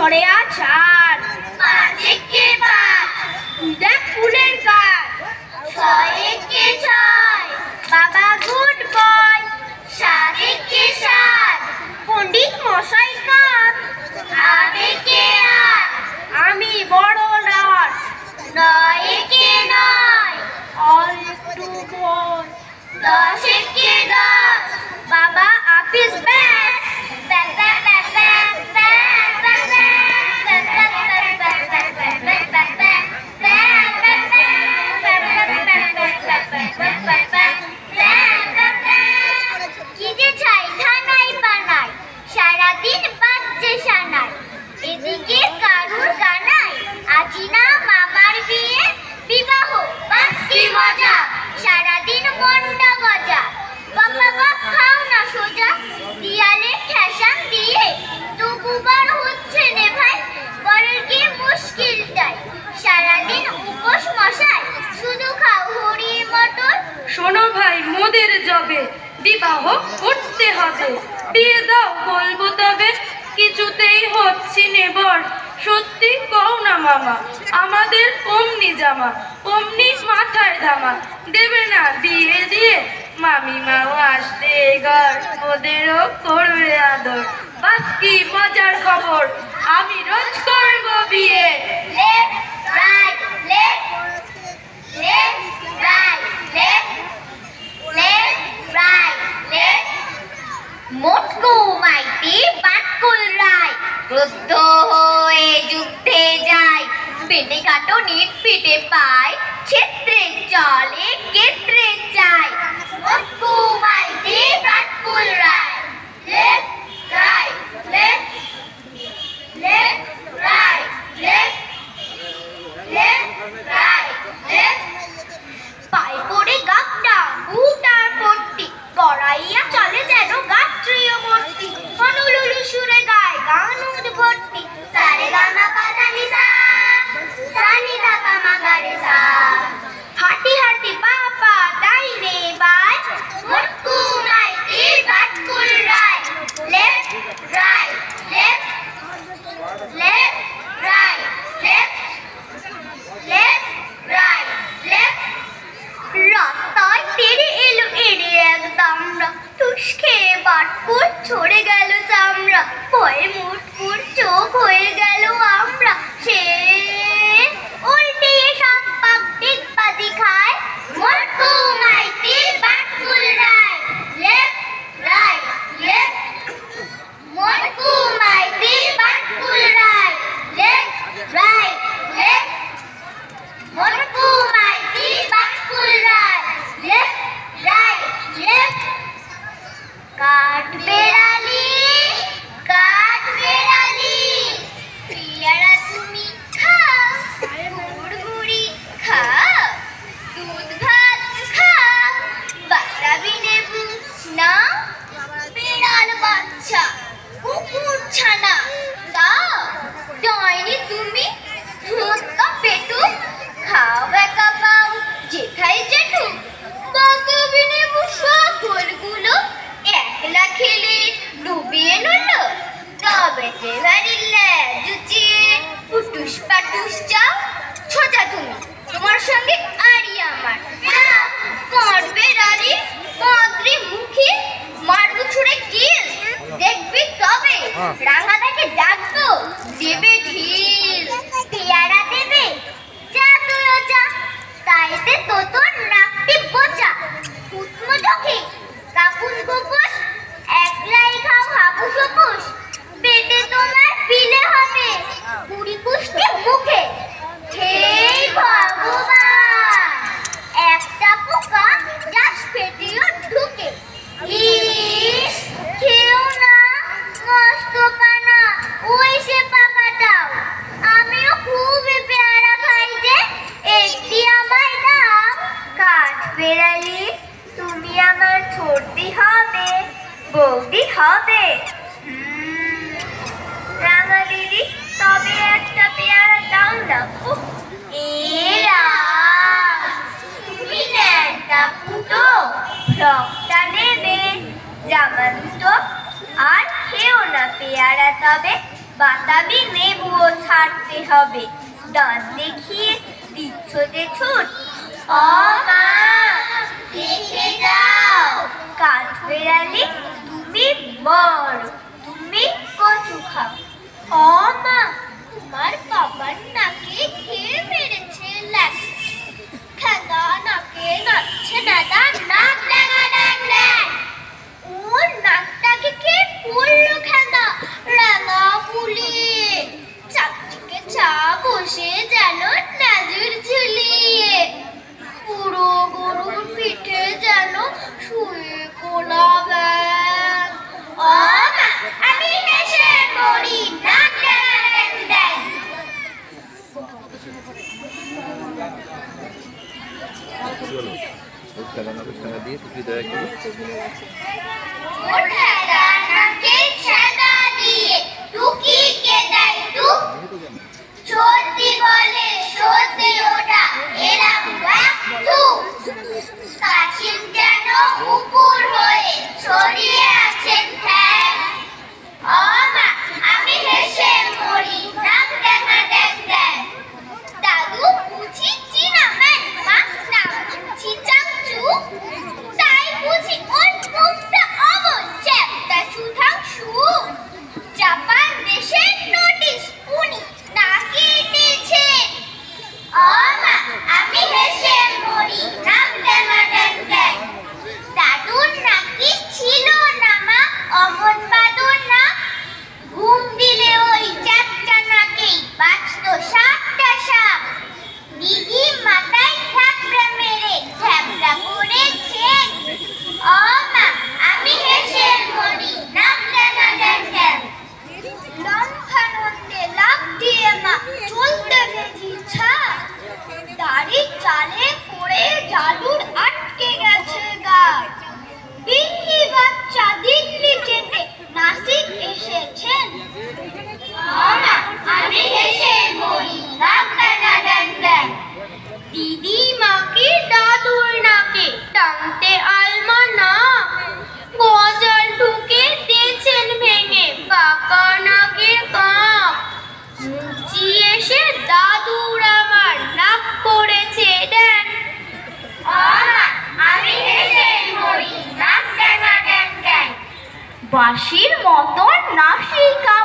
ছড়ে আছাড়, পাঁচে কে পাঁচ, দেখ ফুলের গাছ, ছয়ে কে ছয়, বাবা গুড বয়, সাতে কে সাত, পণ্ডিত মশাই কাঁধ, আটে কে আট, আমি বড় নাট, নয়ে কে নয়, আর একটু ভয়, দশে কে দশ, বাবা আপিস ব্যাস, back back back back back back back back back back back back কি যে ছাই ধানাই বানাই, সারাদিন বাজছে সানাই, এদিকে কারুর গানাই, আজি না মামার বিয়ে, বিবাহ বাস কি মজা, সারাদিন মনটা গজা, বাবা বাপ খাও না সোজা, দিয়ালে ঠেসান দিয়ে তবুবার হচ্ছে নে ভাই, বরের কি মুশকিলটাই, সারাদিন উপোস মশাই, শুধু খাও হরি মটর। শোনো ভাই মোদের যাবে, বিবাহ করতে হবে, বিয়ে দাও বলবো তবে, কিছুতেই হচ্ছি নেবর, সত্যি কও না মামা, আমাদের অমনি জামা, অমনি মাথায় ধামা, দেবে না বিয়ে দিয়ে, মামিমাও আসতে ঘর, ওদেরও করবে আদর, বাস কি মজার খবর, আমি রোজ করবো বিয়ে। Left, right, left, left, right, left, left, right, left. মোটকু Maiti Batkul রায়, ক্রুদ্ধ হয়ে যুদ্ধে যায়, পেটে কাটো নিট পিটে পায়, ক্ষেত্রে চলে ক্ষেত্রে চায়। মোটকু মাইতি বাটকুল রায়, left, right, left, left, right, left, left, right, left. পায়ে পড়ে গাবটা উটার পট্টি, গড়াইয়া চলে যেন গাত্রীয় মূর্তি, হনুলুলু সুরে গায় গান উদ্ভট্টি, সারে গামা পাধানি সা, সানি দা পামা গারে সা, হাঁটি হাঁটি বাবা তাই রে বাই, Mutku Maiti Batkul Roy, left right left, left right left, left right left. রাস্তায় তেড়ে এলো এড়ে এক দামড়া, ঠুস খেয়ে বাটপুর ছড়ে গেল চামড়া, ভয়ে মুটপুর চোখ হয়ে গেল আমরা, সে উল্টে সব পাক ডিগবাজি খায়, মুটকু Maiti Batkul Roy, left right left, মুটকু Maiti Batkul Roy, left right left, মুটকু Maiti Batkul Roy, left right left. কাঠ বেড়ালি পিয়ারা তুমি খাও, গুড়গুড়ি খাও, দুধ ভাত খাও, বাতাবি লেবু নাও, বিড়াল বাচ্চা কুকুর ছানা দাও, ডাইনি তুমি ভূতকা পেটু খাও একা পাও, যেথায় জেঠু বাতাবি লেবু সকলগুলো একলা খেলে ডুবিয়ে নিল, তবে যে ভারী লেজুচিয়ে পুটুস পাটুস চাও, ছোটা তুমি তোমার সঙ্গে আরি আমার, কাঠ বেড়ালি মাদ্রি মুখী, মারবু ছুড়ে কিল, দেখবি তবে রাঙাটাকে ডাকবো দেবে ঢিল, পেয়ারা দেবে যা তুইও যা, তাইতে তো তোর নাকটি বোচা, কুটমো চোখে কাপুস কুপুস, একলাই খাও হাপুস হুপুস, পেটে তোমার পিলে হবে কুড়ি কুষ্টি মুখে, হেই ভগবান একটা পোকা যাস পেটেও ঢুকে, ইস খেও না মস্ত কানা ওই সে পাকাটাও, আমিও খুবই পেয়ারা খাই যে, একটি আমায় দাও। কাঠ বেড়ালি তুমি আমার ছোটদি হবে, বৌদি হবে, রাঙা দিদি তবে একটা পেয়ারা দাও না, এরা তুমি ন্যাংটা ফুটো, ফ্রকটা নেবে, জামা দুটো আর খেও না পেয়ারা তবে। বাতাবি নেবুও ছাড়তে হবে, দাঁত দেখিয়ে দিচ্ছ যে ছুট। ও মা, দেখে যাও, কাঠ বেড়ালে তুমি বড়, তুমি কচু খাও। ও মা, তোমার বাবার নাকে খেয়ে মেরেছে ল্যাক, খেদা নাকে নাচছে দাদা, নাক ডাঙা ডাং ডাং। ওর নাকটাকে কে পড়লো খেদা, রাঙা ফুলিয়ে, চাকচিকে চা বসে যেন নাজুর ঝুলিয়ে, পুরো গরুর পিঠে যেন শুয়ে কোলা ব্যাং। ও মা, আমি হেসে মরি, নাক ডাঙা ডাং ডাং। দিয়ে হৃদয় ওর খেদা নাকে ছেদা দিয়ে টুকি কে দেয় টুক, সত্যি বলে সত্যি ওটা এরাম টুক। কাশিম যেন কুকুর হয়ে ছড়িয়ে আছেন ঠ্যাং। ও মা, আমি হেসে মরি, নাক ডাঙা ড্যাং ড্যাং। দাদু বুঝি চিনা ম্যান মা, নাম বুঝি চামচু, তাই বুঝি ওর মুখটা অমন চ্যাপ্টা সুধাংশু। জাপান দেশের নোটিশ উনি নাকি দিয়েছেন। ও মা, আমি হেসে মরি, নাক ডাঙা ড্যাং ড্যাং। দাদুর নাকি ছিল না মা অমন বাদুর না, ঘুম দিলে ওই চ্যাপ্টা নাকেই বাঁচত সাতটা সাপ। দিদি মাথায় থাপড়া মেরে ঝ্যাপড়া করেছেন। ও মা, আমি হেসে মরি, নাক ডাঙা ড্যাং ড্যাং। লম্ফানন্দে লাফ দিয়ে মা চলতে গেছিছা, দাড়ি চালে পড়ে জাদুর আটকে গেছে গা। বিন্দি বাচ্চা দিল্লি যেতে নাসিক এসেছেন। ও মা, আমি হেসে মরি, নাক ডাঙা ড্যাং ড্যাং। দিদি মাকে দাদুর নাকে টানতে আলমানা, গজাল ঢুকে দিয়েছেন ভেঙে বাঁকা নাকের কাপ। মুচি এসে দাদুর আমার নাক করেছে ড্যাং। ও মা, আমি হেসে মরি, নাক ডাঙা ড্যাং ড্যাং। বাঁশির মতন নাসিকা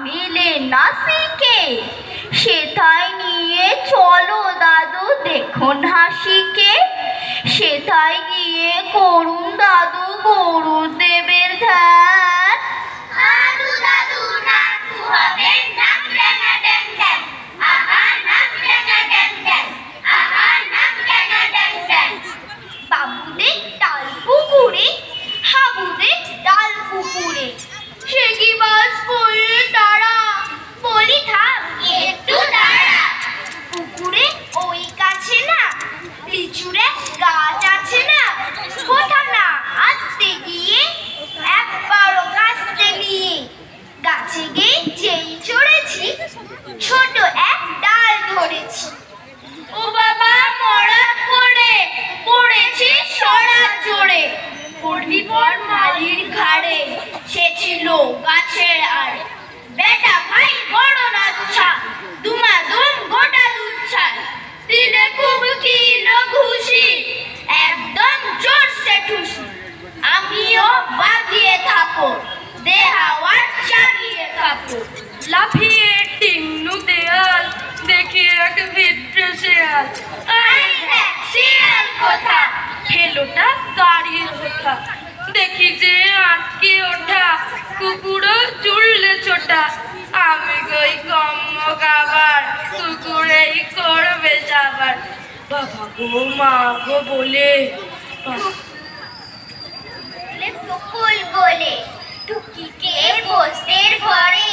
মেলে নাসিকে, সেথায় নিয়ে চলো দাদু দেখুন হাসিকে। সেথায় গিয়ে করুন দাদু গরুদেবের ধ্যান। দাদু দাদু নাকু হবে, নাক ডাঙা ড্যাং ড্যাং। আহা, নাক ডাঙা ড্যাং ড্যাং, আহা, নাক ডাঙা ড্যাং ড্যাং। বাবুদের ডাল পুকুরে, হাবুদের ডাল পুকুরে, সে কি বাস করলে তারা, বলি থাম একটু দাঁড়া। পুকুরে ওই কাছে না লিচুরে গাছ আছে না, কোথা না আসতে গিয়ে একবারও কাছতে নিয়ে গাছে গিয়ে যেই চড়েছি, ছোট এক ডাল ধরেছি। ও বাবা, মরা করে পড়েছি সরা জোরে, পড়বি পর মালির ঘাড়ে, সে ছিল গাছের আর। বেটা ভাই বড় নাচ্ছা, দুমাদুম গোটা দুচ্ছাল, দিলে খুব কিলো ঘুষি, একদম জোরসে ঠুসি। আমিও বাঁধিয়ে থাকো, দে হাওয়ার চালিয়ে থাকো। লাফিয়ে টিংনু দেয়াল, দেখি এক ভিতরে শেয়াল। আই দেখ শিয়াল কোথা, হেলোটা দাঁড়িয়ে ওঠা, দেখি যে আটকে ওঠা, কুকুরও জুড়লে ছোটা। আমি গই কম্ম গাবার, কুকুরেই করবে যাবার। বাবা গো মা গো বলে বকুল বলে টুকিকে বসতের ঘরে